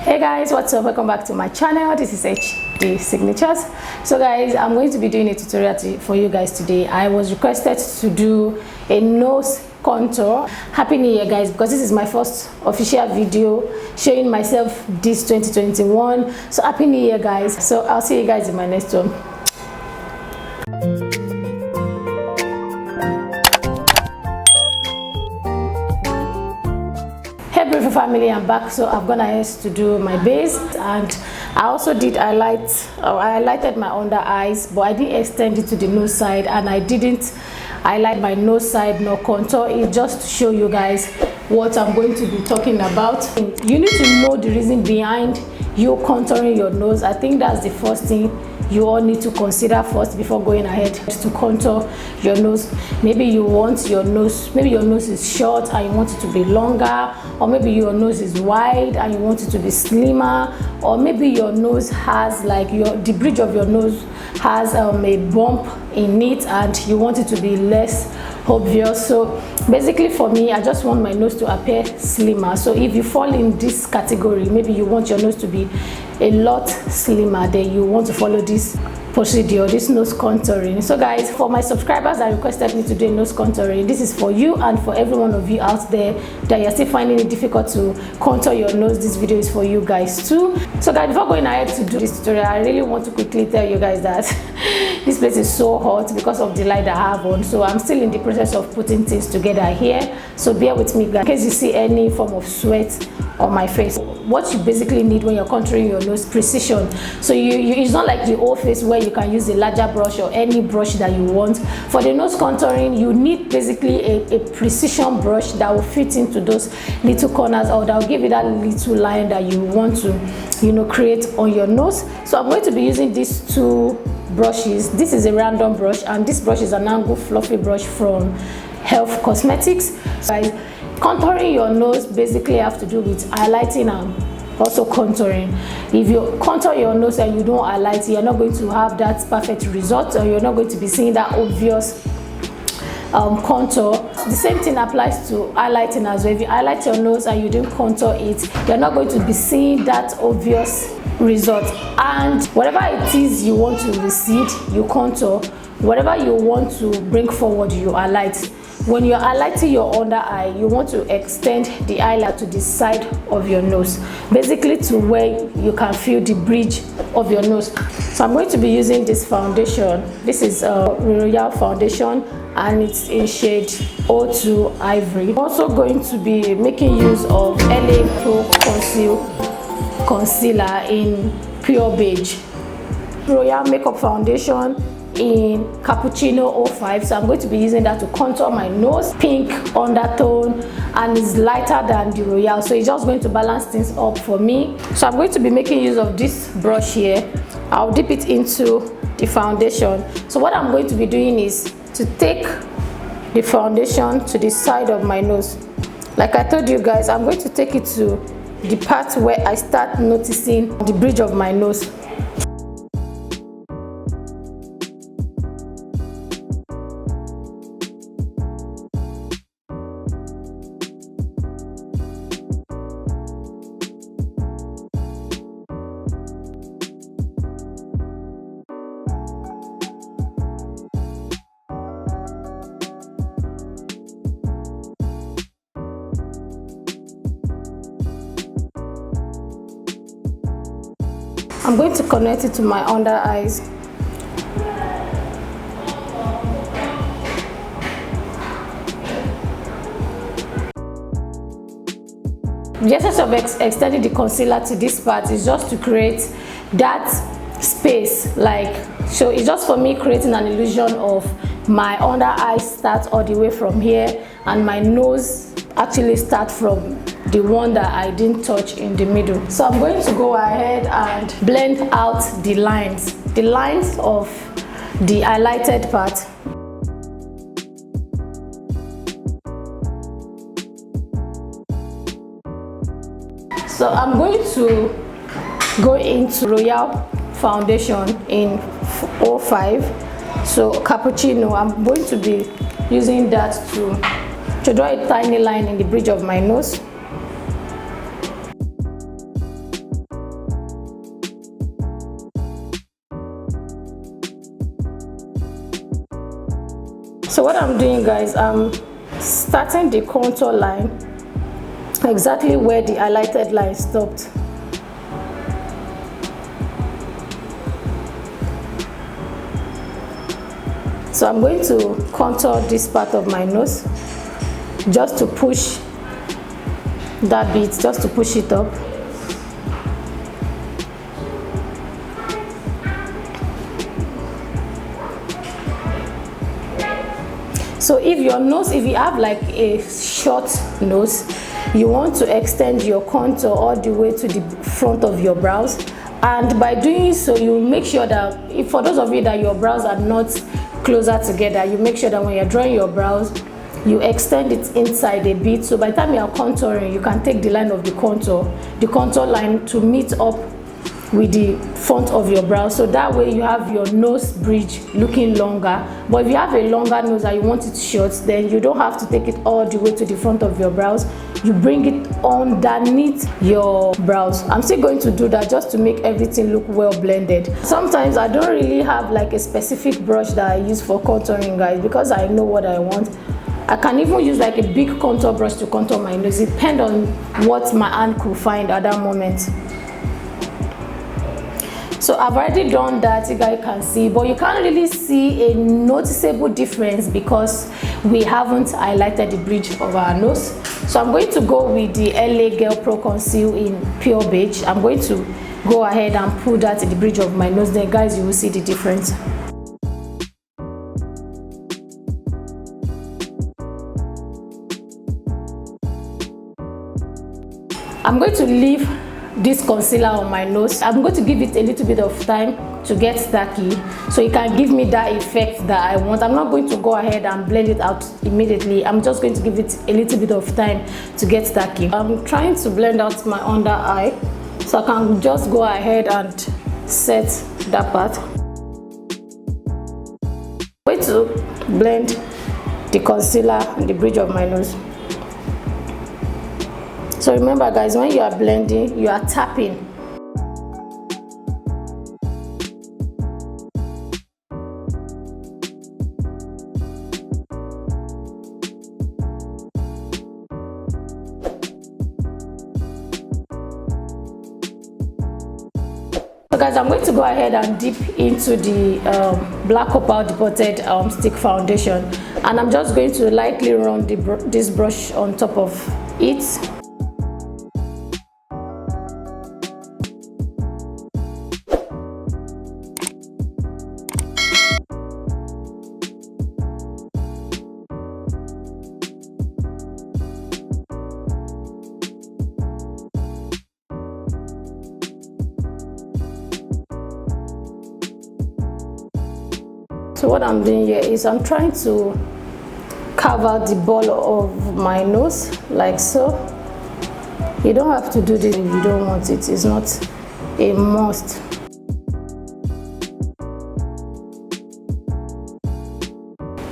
Hey guys, what's up? Welcome back to my channel. This is HDSIGNATURES. So guys, I'm going to be doing a tutorial for you guys today. I was requested to do a nose contour. Happy New Year guys, because this is my first official video showing myself this 2021. So happy New Year guys. So I'll see you guys in my next one. Hey beautiful family, I'm back. So I've gone ahead to do my base, and I also did I highlighted my under eyes, but I didn't extend it to the nose side, and I didn't highlight my nose side nor contour it, just to show you guys what I'm going to be talking about. You need to know the reason behind you contouring your nose. I think that's the first thing you all need to consider first before going ahead to contour your nose. Maybe you want your nose, maybe your nose is short and you want it to be longer, or maybe your nose is wide and you want it to be slimmer, or maybe your nose has like the bridge of your nose has a bump in it and you want it to be less obvious. So basically for me, I just want my nose to appear slimmer. So if you fall in this category, maybe you want your nose to be a lot slimmer, then you want to follow this procedure, this nose contouring. So guys, for my subscribers that requested me to do a nose contouring, this is for you, and for every one of you out there that you're still finding it difficult to contour your nose, this video is for you guys too. So guys, before going ahead to do this tutorial, I really want to quickly tell you guys that this place is so hot because of the light that I have on. So I'm still in the process of putting things together here, so bear with me guys in case you see any form of sweat on my face. What you basically need when you're contouring your nose, precision. So it's not like the old face where you can use a larger brush or any brush that you want. For the nose contouring, you need basically a precision brush that will fit into those little corners, or that will give you that little line that you want to create on your nose. So I'm going to be using these two brushes. This is a random brush, and this brush is an angled fluffy brush from Maccosmetics. So contouring your nose basically have to do with highlighting and also contouring. If you contour your nose and you don't highlight, you're not going to have that perfect result, or you're not going to be seeing that obvious contour. The same thing applies to highlighting as well. If you highlight your nose and you didn't contour it, you're not going to be seeing that obvious result. And whatever it is you want to recede, you contour. Whatever you want to bring forward, you highlight. When you're highlighting your under eye, you want to extend the eyelid to the side of your nose, basically to where you can feel the bridge of your nose. So I'm going to be using this foundation. This is a Royale foundation, and it's in shade 02 Ivory. I'm also going to be making use of LA Proconceal concealer in Purebeige, Royalemakeup foundation in Cappuccino 05. So I'm going to be using that to contour my nose. Pink undertone, and it's lighter than the Royale, so it's just going to balance things up for me. So I'm going to be making use of this brush here. I'll dip it into the foundation. So what I'm going to be doing is to take the foundation to the side of my nose. Like I told you guys, I'm going to take it to the part where I start noticing the bridge of my nose. I'm going to connect it to my under eyes. The essence of extending the concealer to this part is just to create that space, so it's just for me creating an illusion of my under eye starts all the way from here, and my nose actually start from the one that I didn't touch in the middle. So I'm going to go ahead and blend out the lines of the highlighted part. So I'm going to go into Royale foundation in 05. So Cappuccino, I'm going to be using that to draw a tiny line in the bridge of my nose. So what I'm doing, guys, I'm starting the contour line exactly where the highlighted line stopped. So I'm going to contour this part of my nose just to push that bit, just to push it up. So if your nose, if you have like a short nose, you want to extend your contour all the way to the front of your brows, and by doing so you make sure that, if for those of you that your brows are not closer together, you make sure that when you're drawing your brows you extend it inside a bit, so by the time you are contouring you can take the line of the contour line to meet up with the front of your brow, so that way you have your nose bridge looking longer. But if you have a longer nose and you want it short, then you don't have to take it all the way to the front of your brows, you bring it underneath your brows. I'm still going to do that just to make everything look well blended. Sometimes I don't really have like a specific brush that I use for contouring, guys, because I know what I want. I can even use like a big contour brush to contour my nose. It depends on what my hand could find at that moment. So I've already done that, you guys can see, but you can't really see a noticeable difference because we haven't highlighted the bridge of our nose. So I'm going to go with the LA Girl Pro Conceal in Purebeige. I'm going to go ahead and put that in the bridge of my nose. Then, guys, you will see the difference. I'm going to leave this concealer on my nose. I'm going to give it a little bit of time to get tacky, so it can give me that effect that I want. I'm not going to go ahead and blend it out immediately. I'm just going to give it a little bit of time to get tacky. I'm trying to blend out my under eye, so I can just go ahead and set that part. I'm going to blend the concealer on the bridge of my nose. So remember, guys, when you are blending, you are tapping. So guys, I'm going to go ahead and dip into the blackopal depotted stick foundation, and I'm just going to lightly run this brush on top of it. So what I'm doing here is I'm trying to carve out the ball of my nose like so. You don't have to do this if you don't want it. It's not a must.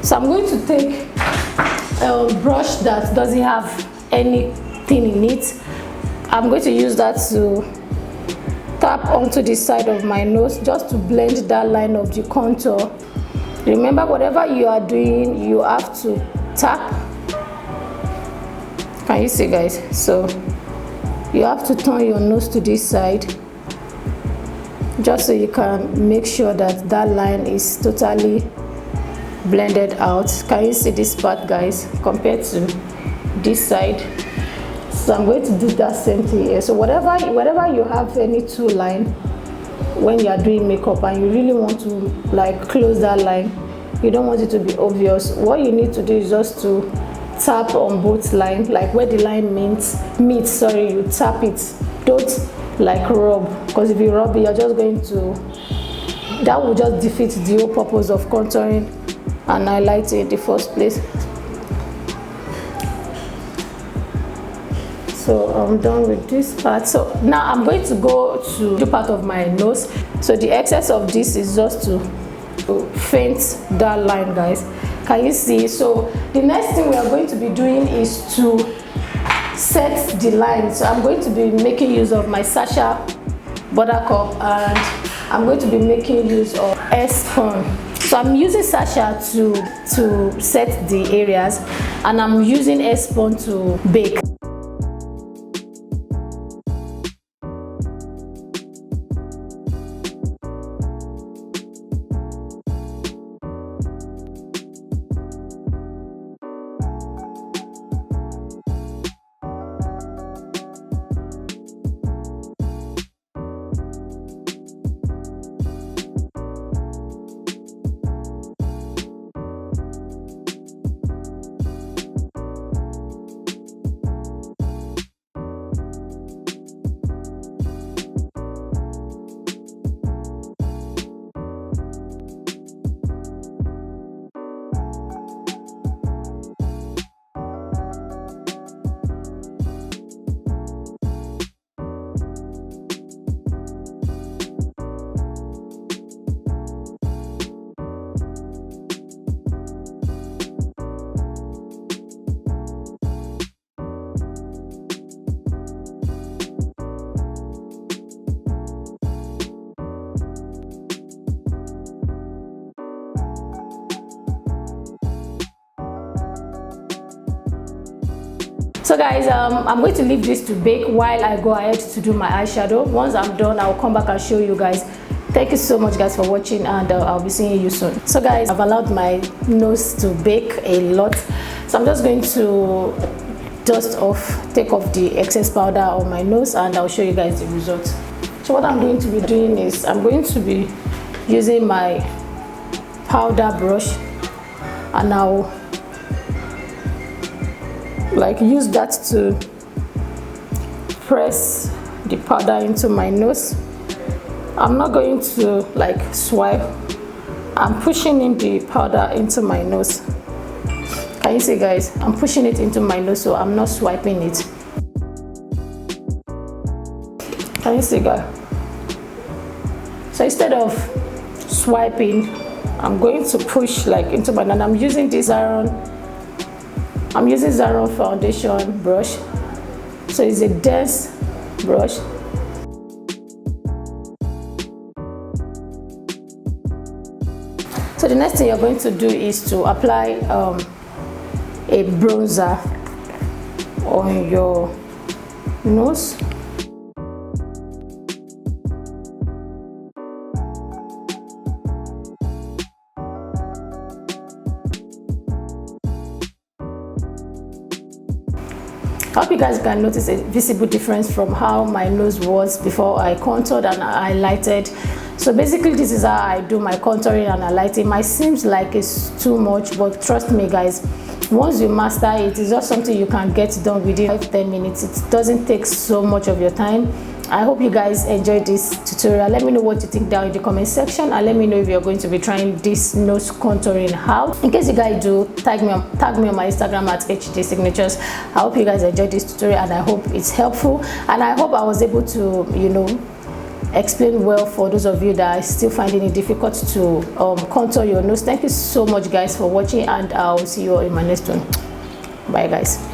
So I'm going to take a brush that doesn't have anything in it. I'm going to use that to tap onto the side of my nose just to blend that line of the contour. Remember, whatever you are doing, you have to tap. Can you see, guys? So you have to turn your nose to this side just so you can make sure that that line is totally blended out. Can you see this part, guys, compared to this side? So I'm going to do that same thing here. So whatever you have any two line when you are doing makeup and you really want to like close that line, you don't want it to be obvious, what you need to do is just to tap on both lines, like where the line meets, you tap it. Don't like rub, because if you rub it, you're just going to, that will just defeat the whole purpose of contouring and highlighting in the first place. So I'm done with this part. So now I'm going to go to the part of my nose. So the excess of this is just to faint that line, guys. Can you see? So the next thing we are going to be doing is to set the line. So I'm going to be making use of my Sacha buttercup, and I'm going to be making use of Airspun. So So I'm using Sacha to set the areas, and I'm using Airspun to bake. So guys, I'm going to leave this to bake while I go ahead to do my eyeshadow. Once I'm done, I'll come back and show you guys. Thank you so much guys for watching, and I'll be seeing you soon. So guys, I've allowed my nose to bake a lot, so I'm just going to take off the excess powder on my nose, and I'll show you guys the result. So what I'm going to be doing is I'm going to be using my powder brush, and I'll use that to press the powder into my nose. I'm not going to swipe. I'm pushing in the powder into my nose. Can you see guys? I'm pushing it into my nose, so I'm not swiping it. Can you see guys? So instead of swiping, I'm going to push into my nose. I'm using this Zaron foundation brush, so it's a dense brush. So the next thing you're going to do is to apply a bronzer on your nose. I hope you guys can notice a visible difference from how my nose was before I contoured and highlighted. So basically this is how I do my contouring and highlighting. Might seems like it's too much, but trust me guys, once you master it, it's just something you can get done within 5-10 minutes. It doesn't take so much of your time. I hope you guys enjoyed this tutorial. Let me know what you think down in the comment section, and let me know if you're going to be trying this nose contouring out. In case you guys do, tag me on my Instagram at HDSIGNATURES. I hope you guys enjoyed this tutorial, and I hope it's helpful, and I hope I was able to explain well for those of you that are still finding it difficult to contour your nose. Thank you so much guys for watching, and I'll see you all in my next one. Bye guys.